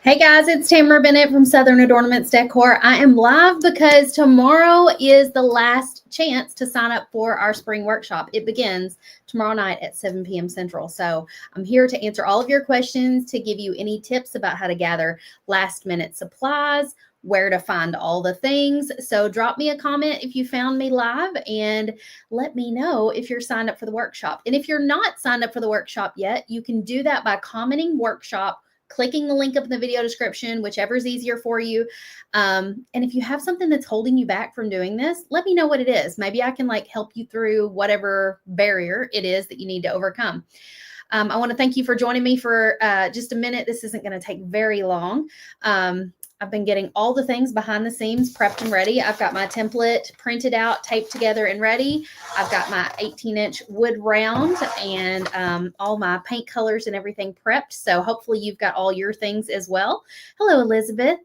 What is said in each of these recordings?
Hey guys, it's Tamara Bennett from Southern Adoornments Decor. I am live because tomorrow is the last chance to sign up for our spring workshop. It begins tomorrow night at 7 p.m. Central. So I'm here to answer all of your questions, to give you any tips about how to gather last minute supplies, where to find all the things. So drop me a comment if you found me live and let me know if you're signed up for the workshop. And if you're not signed up for the workshop yet, you can do that by commenting workshop, clicking the link up in the video description, whichever is easier for you. And if you have something that's holding you back from doing this, let me know what it is. Maybe I can help you through whatever barrier it is that you need to overcome. I want to thank you for joining me for just a minute. This isn't going to take very long. I've been getting all the things behind the scenes prepped and ready. I've got my template printed out, taped together and ready. I've got my 18-inch wood round and all my paint colors and everything prepped. So hopefully you've got all your things as well. Hello, Elizabeth.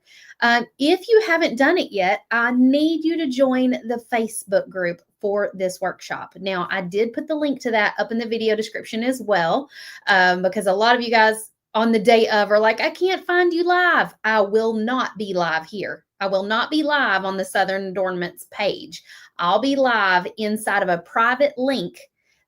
If you haven't done it yet, I need you to join the Facebook group for this workshop. Now, I did put the link to that up in the video description as well, because a lot of you guys on the day of are like, I can't find you live. I will not be live here. I will not be live on the Southern Adoornments page. I'll be live inside of a private link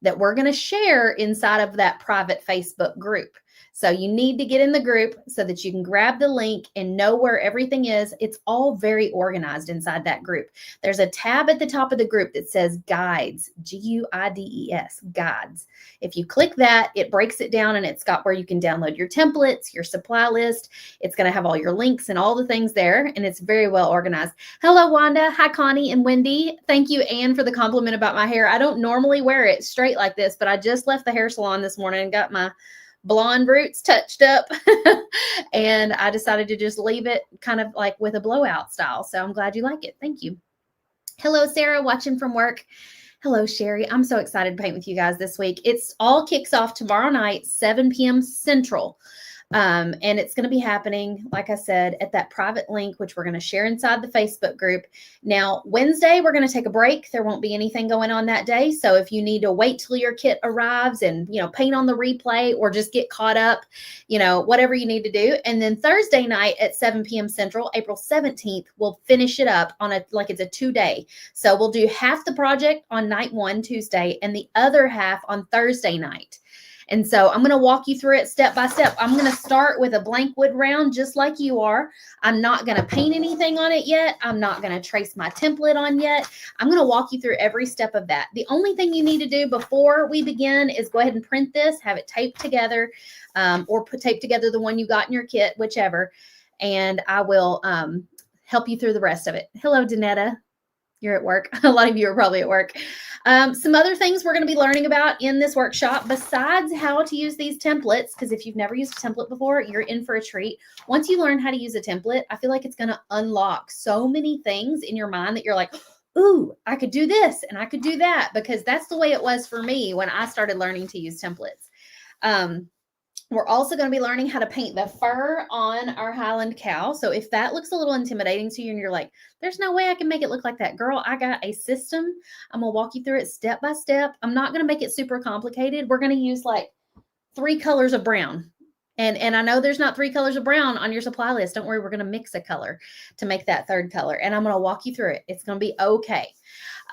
that we're going to share inside of that private Facebook group. So you need to get in the group so that you can grab the link and know where everything is. It's all very organized inside that group. There's a tab at the top of the group that says guides, G-U-I-D-E-S, guides. If you click that, it breaks it down and it's got where you can download your templates, your supply list. It's going to have all your links and all the things there, and it's very well organized. Hello, Wanda. Hi, Connie and Wendy. Thank you, Anne, for the compliment about my hair. I don't normally wear it straight like this, but I just left the hair salon this morning and got my blonde roots touched up and I decided to just leave it kind of like with a blowout style. So I'm glad you like it. Thank you. Hello, Sarah, watching from work. Hello, Sherry. I'm so excited to paint with you guys this week. It's all kicks off tomorrow night, 7 p.m. Central. And it's going to be happening, like I said, at that private link, which we're going to share inside the Facebook group. Now, Wednesday, we're going to take a break. There won't be anything going on that day. So if you need to wait till your kit arrives and, paint on the replay or just get caught up, whatever you need to do. And then Thursday night at 7 p.m. Central, April 17th, we'll finish it up on it's a 2-day. So we'll do half the project on night 1, Tuesday, and the other half on Thursday night. And so I'm going to walk you through it step by step. I'm going to start with a blank wood round just like you are. I'm not going to paint anything on it yet. I'm not going to trace my template on yet. I'm going to walk you through every step of that. The only thing you need to do before we begin is go ahead and print this, have it taped together, or tape together the one you got in your kit, whichever, and I will help you through the rest of it. Hello, Danetta. You're at work. A lot of you are probably at work. Some other things we're going to be learning about in this workshop, besides how to use these templates, because if you've never used a template before, you're in for a treat. Once you learn how to use a template, I feel like it's going to unlock so many things in your mind that you're like, ooh, I could do this and I could do that, because that's the way it was for me when I started learning to use templates. We're also going to be learning how to paint the fur on our Highland cow. So if that looks a little intimidating to you and you're like, there's no way I can make it look like that, girl, I got a system. I'm going to walk you through it step by step. I'm not going to make it super complicated. We're going to use 3 colors of brown. And I know there's not 3 colors of brown on your supply list. Don't worry, we're going to mix a color to make that 3rd color. And I'm going to walk you through it. It's going to be okay.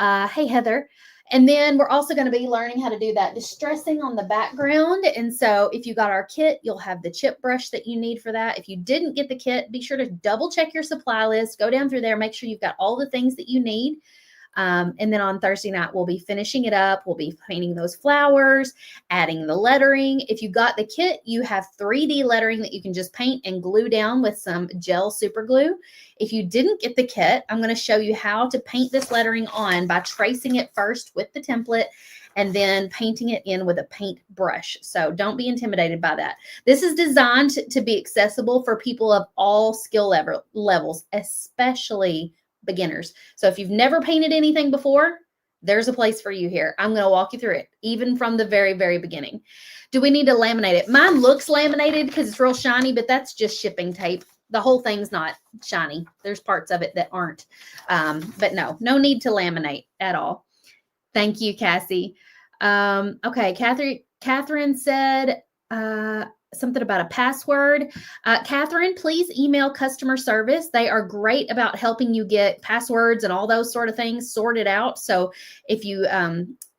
Hey, Heather. And then we're also going to be learning how to do that distressing on the background. And so if you got our kit, you'll have the chip brush that you need for that. If you didn't get the kit, be sure to double check your supply list, go down through there, make sure you've got all the things that you need. And then on Thursday night, we'll be finishing it up. We'll be painting those flowers, adding the lettering. If you got the kit, you have 3D lettering that you can just paint and glue down with some gel super glue. If you didn't get the kit, I'm going to show you how to paint this lettering on by tracing it first with the template and then painting it in with a paintbrush. So don't be intimidated by that. This is designed to be accessible for people of all skill levels, especially beginners. So if you've never painted anything before, there's a place for you here. I'm going to walk you through it, even from the very, very beginning. Do we need to laminate it? Mine looks laminated because it's real shiny, but that's just shipping tape. The whole thing's not shiny. There's parts of it that aren't. But no need to laminate at all. Thank you, Cassie. Okay, Catherine said, something about a password. Catherine, please email customer service. They are great about helping you get passwords and all those sort of things sorted out. So if you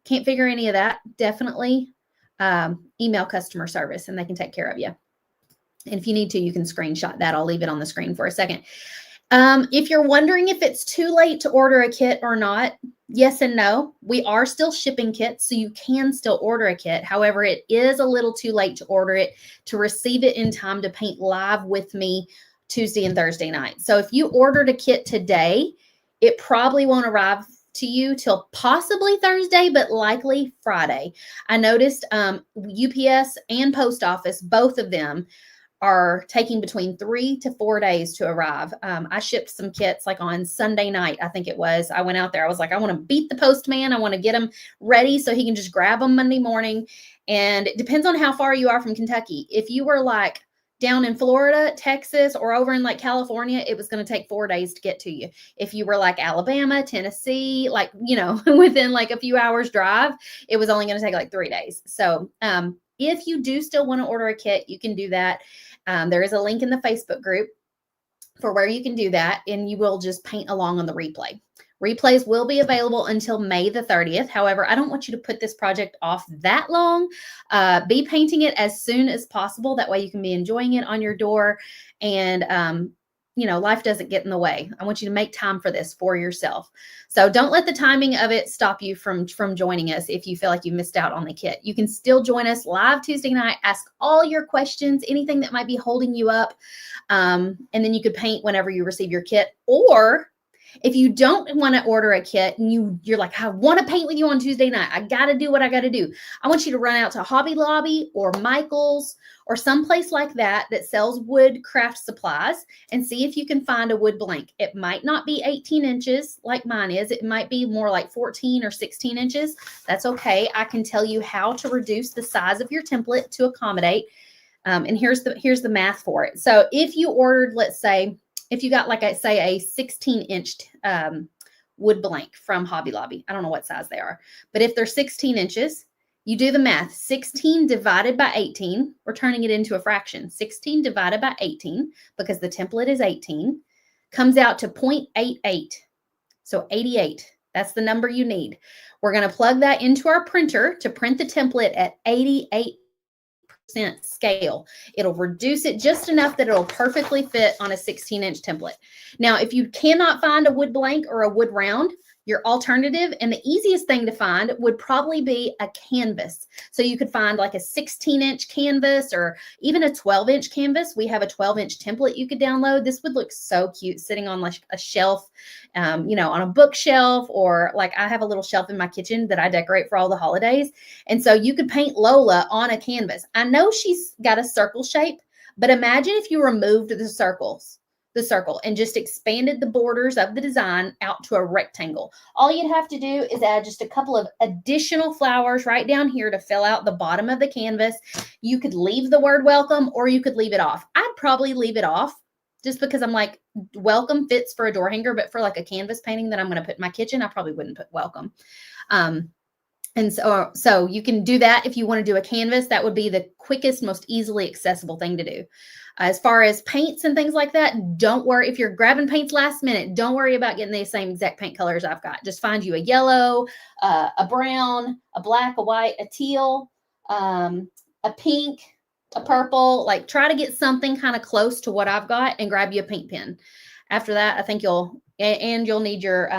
can't figure any of that, definitely email customer service and they can take care of you. And if you need to, you can screenshot that. I'll leave it on the screen for a second. If you're wondering if it's too late to order a kit or not, yes and no. We are still shipping kits, so you can still order a kit. However, it is a little too late to order it to receive it in time to paint live with me Tuesday and Thursday night. So if you ordered a kit today, it probably won't arrive to you till possibly Thursday, but likely Friday. I noticed UPS and Post Office, both of them, are taking between 3 to 4 days to arrive. I shipped some kits like on Sunday night, I think it was. I went out there. I was like, I want to beat the postman. I want to get him ready so he can just grab them Monday morning. And it depends on how far you are from Kentucky. If you were like down in Florida, Texas, or over in like California, it was going to take 4 days to get to you. If you were like Alabama, Tennessee, like, you know, within like a few hours drive, it was only going to take like 3 days. So if you do still want to order a kit, you can do that. There is a link in the Facebook group for where you can do that, and you will just paint along on the replay. Replays will be available until May the 30th. However, I don't want you to put this project off that long. Be painting it as soon as possible. That way you can be enjoying it on your door, and you know, life doesn't get in the way. I want you to make time for this for yourself. So don't let the timing of it stop you from joining us if you feel like you missed out on the kit. You can still join us live Tuesday night, ask all your questions, anything that might be holding you up, and then you could paint whenever you receive your kit. Or if you don't want to order a kit and you're like, I want to paint with you on Tuesday night, I got to do what I got to do. I want you to run out to Hobby Lobby or Michael's or someplace like that that sells wood craft supplies and see if you can find a wood blank. It might not be 18 inches like mine is. It might be more like 14 or 16 inches. That's okay. I can tell you how to reduce the size of your template to accommodate. And here's the math for it. So if you ordered, let's say, if you got, like I say, a 16-inch wood blank from Hobby Lobby, I don't know what size they are, but if they're 16 inches, you do the math. 16 divided by 18, we're turning it into a fraction. 16 divided by 18, because the template is 18, comes out to 0.88. So 88, that's the number you need. We're going to plug that into our printer to print the template at 88% scale. It'll reduce it just enough that it'll perfectly fit on a 16-inch template. Now, if you cannot find a wood blank or a wood round, your alternative and the easiest thing to find would probably be a canvas. So you could find like a 16-inch canvas or even a 12-inch canvas. We have a 12-inch template you could download. This would look so cute sitting on like a shelf, you know, on a bookshelf, or like I have a little shelf in my kitchen that I decorate for all the holidays. And so you could paint Lola on a canvas. I know she's got a circle shape, but imagine if you removed the circle and just expanded the borders of the design out to a rectangle. All you'd have to do is add just a couple of additional flowers right down here to fill out the bottom of the canvas. You could leave the word welcome, or you could leave it off. I'd probably leave it off just because I'm like, welcome fits for a door hanger, but for like a canvas painting that I'm going to put in my kitchen, I probably wouldn't put welcome. And so you can do that if you want to do a canvas. That would be the quickest, most easily accessible thing to do. As far as paints and things like that, don't worry. If you're grabbing paints last minute, don't worry about getting the same exact paint colors I've got. Just find you a yellow, a brown, a black, a white, a teal, a pink, a purple. Like, try to get something kind of close to what I've got and grab you a paint pen. After that, I think you'll need your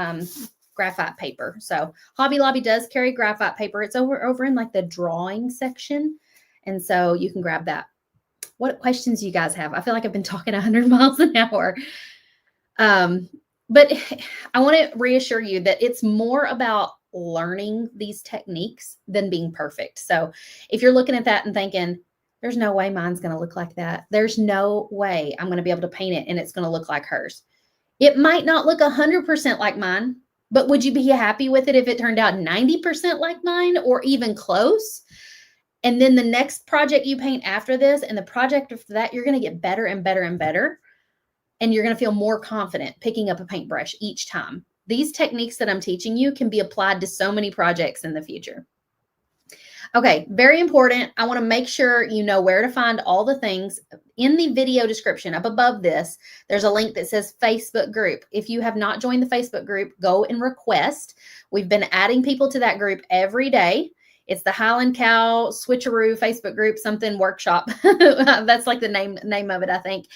graphite paper. So Hobby Lobby does carry graphite paper. It's over in like the drawing section. And so you can grab that. What questions do you guys have? I feel like I've been talking 100 miles an hour. But I want to reassure you that it's more about learning these techniques than being perfect. So if you're looking at that and thinking, there's no way mine's going to look like that. There's no way I'm going to be able to paint it and it's going to look like hers. It might not look 100% like mine, but would you be happy with it if it turned out 90% like mine or even close? And then the next project you paint after this and the project after that, you're going to get better and better and better. And you're going to feel more confident picking up a paintbrush each time. These techniques that I'm teaching you can be applied to so many projects in the future. Okay, very important. I want to make sure you know where to find all the things. In the video description up above this, there's a link that says Facebook group. If you have not joined the Facebook group, go and request. We've been adding people to that group every day. It's the Highland Cow Switcheroo Facebook group, something workshop. That's like the name of it, I think.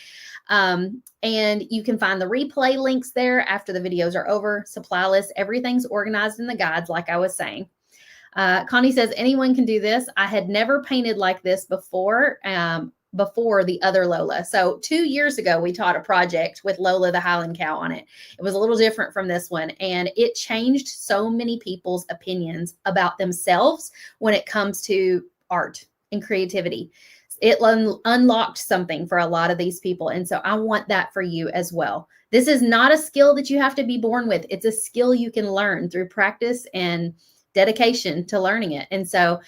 And you can find the replay links there after the videos are over, supply list, everything's organized in the guides, like I was saying. Connie says, anyone can do this. I had never painted like this before the other Lola. So 2 years ago, we taught a project with Lola, the Highland Cow, on it. It was a little different from this one, and it changed so many people's opinions about themselves when it comes to art and creativity. It unlocked something for a lot of these people. And so I want that for you as well. This is not a skill that you have to be born with. It's a skill you can learn through practice and dedication to learning it. And so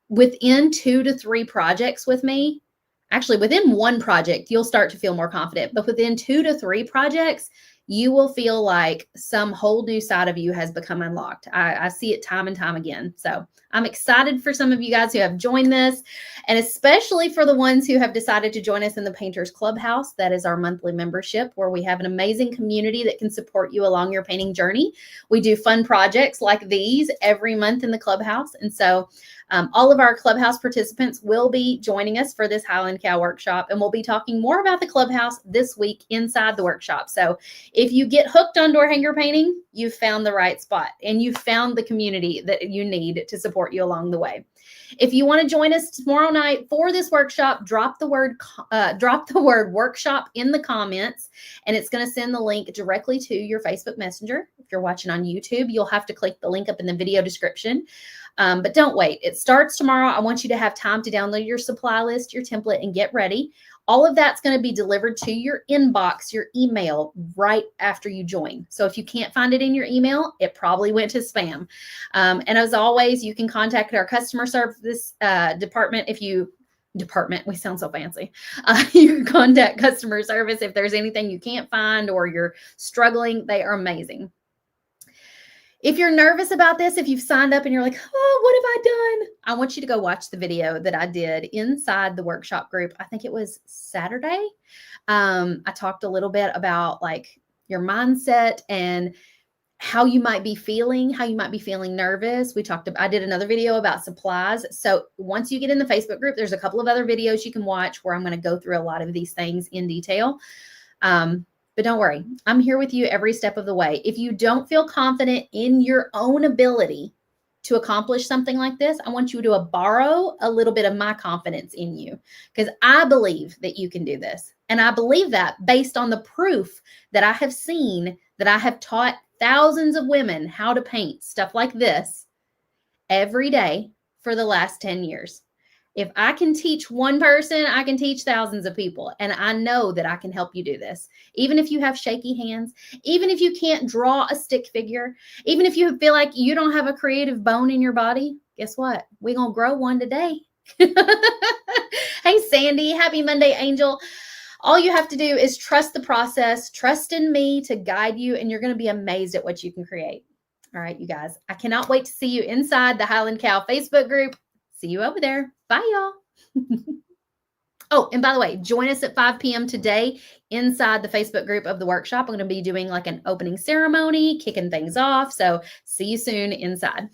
within 2 to 3 projects with me, actually within 1 project, you'll start to feel more confident, but within 2 to 3 projects, you will feel like some whole new side of you has become unlocked. I see it time and time again. So I'm excited for some of you guys who have joined this, and especially for the ones who have decided to join us in the Painters Clubhouse. That is our monthly membership where we have an amazing community that can support you along your painting journey. We do fun projects like these every month in the Clubhouse. And so all of our Clubhouse participants will be joining us for this Highland Cow workshop, and we'll be talking more about the Clubhouse this week inside the workshop. So if you get hooked on door hanger painting, you've found the right spot, and you've found the community that you need to support you along the way. If you want to join us tomorrow night for this workshop, drop the word workshop in the comments, and it's going to send the link directly to your Facebook Messenger. If you're watching on YouTube, you'll have to click the link up in the video description. But don't wait. It starts tomorrow. I want you to have time to download your supply list, your template, and get ready. All of that's going to be delivered to your inbox, your email, right after you join. So if you can't find it in your email, it probably went to spam. And as always, you can contact our customer service department we sound so fancy. You can contact customer service if there's anything you can't find or you're struggling. They are amazing. If you're nervous about this, if you've signed up and you're like, oh, what have I done? I want you to go watch the video that I did inside the workshop group. I think it was Saturday. I talked a little bit about like your mindset and how you might be feeling nervous. I did another video about supplies. So once you get in the Facebook group, there's a couple of other videos you can watch where I'm going to go through a lot of these things in detail. But don't worry, I'm here with you every step of the way. If you don't feel confident in your own ability to accomplish something like this, I want you to borrow a little bit of my confidence in you, because I believe that you can do this. And I believe that based on the proof that I have seen, that I have taught thousands of women how to paint stuff like this every day for the last 10 years. If I can teach one person, I can teach thousands of people. And I know that I can help you do this. Even if you have shaky hands, even if you can't draw a stick figure, even if you feel like you don't have a creative bone in your body, guess what? We're going to grow one today. Hey, Sandy, happy Monday, Angel. All you have to do is trust the process, trust in me to guide you, and you're going to be amazed at what you can create. All right, you guys, I cannot wait to see you inside the Highland Cow Facebook group. See you over there. Bye, y'all. Oh, and by the way, join us at 5 p.m. today inside the Facebook group of the workshop. I'm going to be doing like an opening ceremony, kicking things off. So see you soon inside.